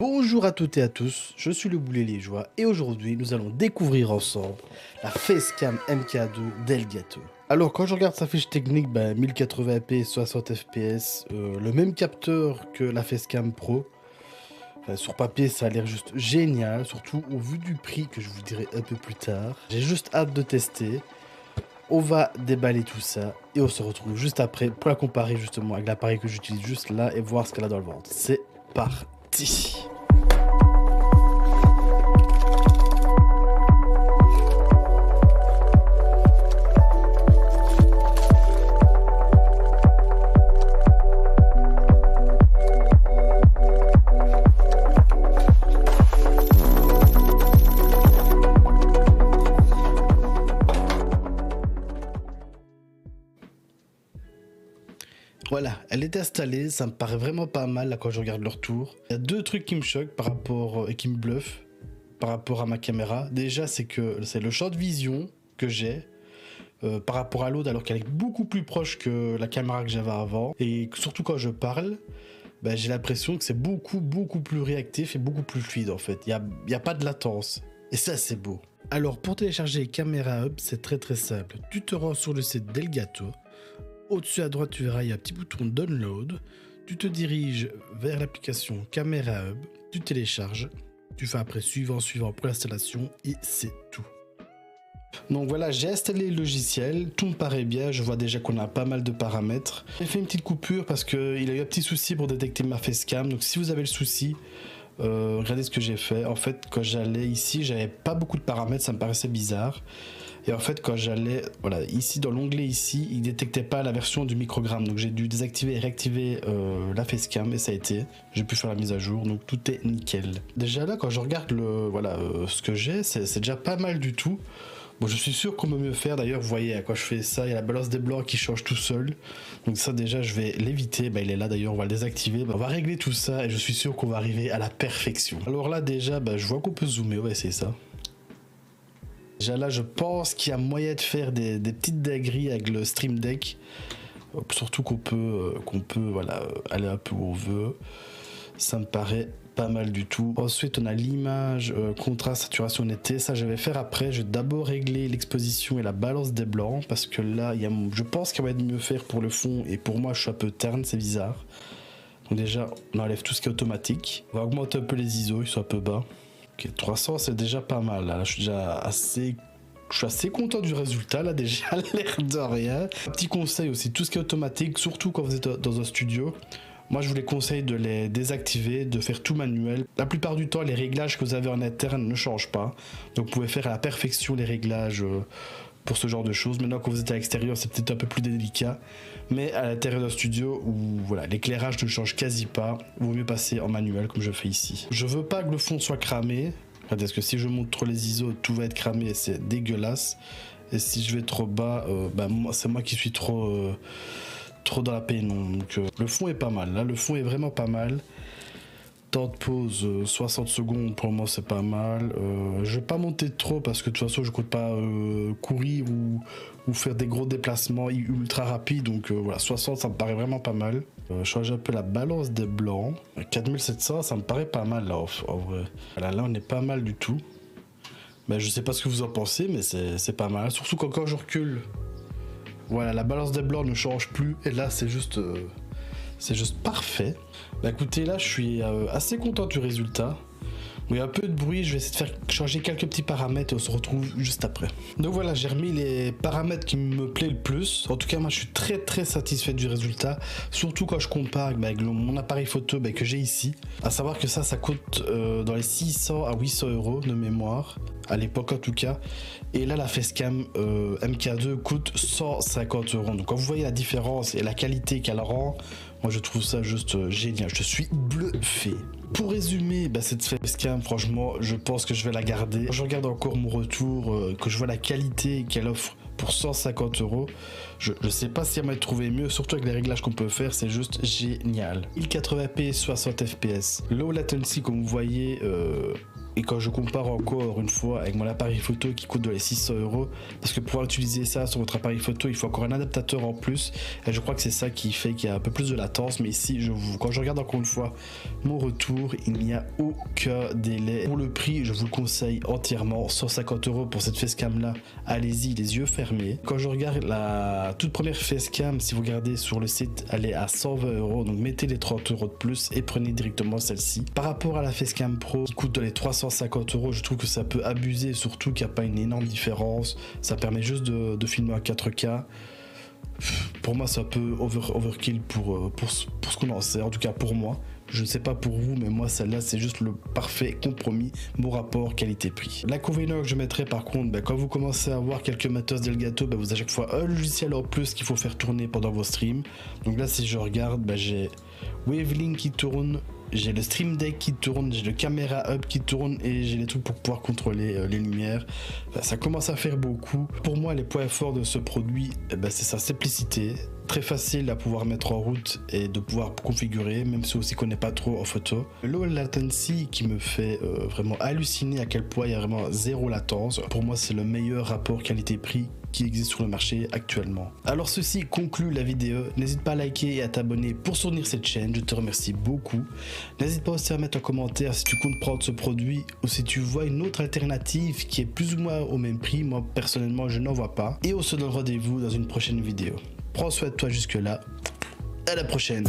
Bonjour à toutes et à tous, je suis le Boulet Liégeois et aujourd'hui nous allons découvrir ensemble la Facecam MK2 d'Elgato. Alors quand je regarde sa fiche technique, 1080p 60 fps, le même capteur que la Facecam Pro. Sur papier ça a l'air juste génial, surtout au vu du prix que je vous dirai un peu plus tard. J'ai juste hâte de tester. On va déballer tout ça et on se retrouve juste après pour la comparer justement avec l'appareil que j'utilise juste là et voir ce qu'elle a dans le ventre. C'est parti! Voilà, elle est installée, ça me paraît vraiment pas mal là quand je regarde le retour. Il y a deux trucs qui me choquent par rapport et qui me bluffent par rapport à ma caméra. Déjà, c'est que c'est le champ de vision que j'ai par rapport à l'autre, alors qu'elle est beaucoup plus proche que la caméra que j'avais avant. Et surtout quand je parle, j'ai l'impression que c'est beaucoup plus réactif et beaucoup plus fluide en fait. Il y a pas de latence. Et ça, c'est beau. Alors pour télécharger Camera Hub, c'est très simple. Tu te rends sur le site d'Elgato. Au-dessus à droite, tu verras, il y a un petit bouton Download. Tu te diriges vers l'application Camera Hub, tu télécharges, tu fais après suivant pour l'installation et c'est tout. Donc voilà, j'ai installé le logiciel, tout me paraît bien, je vois déjà qu'on a pas mal de paramètres. J'ai fait une petite coupure parce qu'il a eu un petit souci pour détecter ma facecam, donc si vous avez le souci, regardez ce que j'ai fait. En fait, quand j'allais ici, j'avais pas beaucoup de paramètres, ça me paraissait bizarre. Et en fait, quand j'allais, voilà, ici dans l'onglet ici, il détectait pas la version du microgramme. Donc j'ai dû désactiver et réactiver la facecam et ça a été. J'ai pu faire la mise à jour, donc tout est nickel. Déjà là, quand je regarde ce que j'ai, c'est déjà pas mal du tout. Bon, je suis sûr qu'on peut mieux faire. D'ailleurs, vous voyez à quoi je fais ça. Il y a la balance des blancs qui change tout seul. Donc ça, déjà, je vais l'éviter. Il est là d'ailleurs, on va le désactiver. On va régler tout ça et je suis sûr qu'on va arriver à la perfection. Alors là, déjà, je vois qu'on peut zoomer. On va essayer ça. Déjà là, je pense qu'il y a moyen de faire des petites dingueries avec le Stream Deck. Surtout qu'on peut aller un peu où on veut. Ça me paraît pas mal du tout. Ensuite, on a l'image, contraste, saturation, netteté. Ça, je vais faire après. Je vais d'abord régler l'exposition et la balance des blancs. Parce que là, je pense qu'il y a moyen de mieux faire pour le fond. Et pour moi, je suis un peu terne, c'est bizarre. Donc déjà, on enlève tout ce qui est automatique. On va augmenter un peu les ISO, ils sont un peu bas. Ok, 300 c'est déjà pas mal, là je suis déjà assez content du résultat là déjà, l'air de rien. Un petit conseil aussi, tout ce qui est automatique, surtout quand vous êtes dans un studio, moi je vous les conseille de les désactiver, de faire tout manuel. La plupart du temps les réglages que vous avez en interne ne changent pas, donc vous pouvez faire à la perfection les réglages pour ce genre de choses. Maintenant quand vous êtes à l'extérieur c'est peut-être un peu plus délicat, mais à l'intérieur d'un studio où voilà, l'éclairage ne change quasi pas, il vaut mieux passer en manuel comme je fais ici. Je veux pas que le fond soit cramé, parce que si je monte trop les ISO tout va être cramé et c'est dégueulasse, et si je vais trop bas, c'est moi qui suis trop dans la pénombre. Donc le fond est pas mal, là le fond est vraiment pas mal. Temps de pause 60 secondes, pour le moment c'est pas mal. Je vais pas monter trop parce que de toute façon je compte pas courir ou faire des gros déplacements ultra rapides, donc voilà, 60 ça me paraît vraiment pas mal. Changer un peu la balance des blancs, 4700 ça me paraît pas mal là en vrai. Voilà, là on est pas mal du tout. Je sais pas ce que vous en pensez, mais c'est pas mal, surtout quand je recule. Voilà, la balance des blancs ne change plus et là c'est juste parfait. Écoutez, là je suis assez content du résultat. Il y a un peu de bruit, je vais essayer de faire changer quelques petits paramètres et on se retrouve juste après. Donc voilà, j'ai remis les paramètres qui me plaisent le plus. En tout cas, moi je suis très satisfait du résultat. Surtout quand je compare avec mon appareil photo que j'ai ici. À savoir que ça coûte dans les 600 à 800 euros de mémoire. À l'époque en tout cas. Et là la Facecam MK2 coûte 150 euros. Donc quand vous voyez la différence et la qualité qu'elle rend, moi je trouve ça juste génial. Je suis bluffé. Pour résumer, cette Facecam, franchement, je pense que je vais la garder. Quand je regarde encore mon retour, que je vois la qualité qu'elle offre pour 150 euros, je sais pas si elle m'a trouvé mieux, surtout avec les réglages qu'on peut faire, c'est juste génial. 1080p 60 fps, low latency comme vous voyez, Et quand je compare encore une fois avec mon appareil photo qui coûte de les 600 €, parce que pour pouvoir utiliser ça sur votre appareil photo, il faut encore un adaptateur en plus. Et je crois que c'est ça qui fait qu'il y a un peu plus de latence. Mais ici, quand je regarde encore une fois mon retour, il n'y a aucun délai. Pour le prix, je vous le conseille entièrement. 150 € pour cette facecam là. Allez-y, les yeux fermés. Quand je regarde la toute première facecam, si vous regardez sur le site, elle est à 120 €. Donc mettez les 30 € de plus et prenez directement celle-ci. Par rapport à la facecam pro qui coûte dans les 350 €, je trouve que ça peut abuser, surtout qu'il n'y a pas une énorme différence. Ça permet juste de filmer en 4K. Pour moi, c'est un peu overkill pour ce qu'on en sait, en tout cas pour moi. Je ne sais pas pour vous, mais moi celle-là c'est juste le parfait compromis, bon rapport qualité-prix. L'inconvénient que je mettrais par contre, quand vous commencez à avoir quelques matos d'Elgato, vous avez à chaque fois un logiciel en plus qu'il faut faire tourner pendant vos streams. Donc là si je regarde, j'ai Wavelink qui tourne, j'ai le Stream Deck qui tourne, j'ai le Camera Hub qui tourne et j'ai les trucs pour pouvoir contrôler les lumières. Ça commence à faire beaucoup. Pour moi les points forts de ce produit, c'est sa simplicité. Très facile à pouvoir mettre en route et de pouvoir configurer, même si aussi qu'on n'est pas trop en photo. Le low latency qui me fait vraiment halluciner à quel point il y a vraiment zéro latence. Pour moi, c'est le meilleur rapport qualité-prix qui existe sur le marché actuellement. Alors ceci conclut la vidéo. N'hésite pas à liker et à t'abonner pour soutenir cette chaîne. Je te remercie beaucoup. N'hésite pas aussi à mettre un commentaire si tu comptes prendre ce produit ou si tu vois une autre alternative qui est plus ou moins au même prix. Moi, personnellement, je n'en vois pas. Et on se donne rendez-vous dans une prochaine vidéo. Prends soin de toi jusque là. À la prochaine.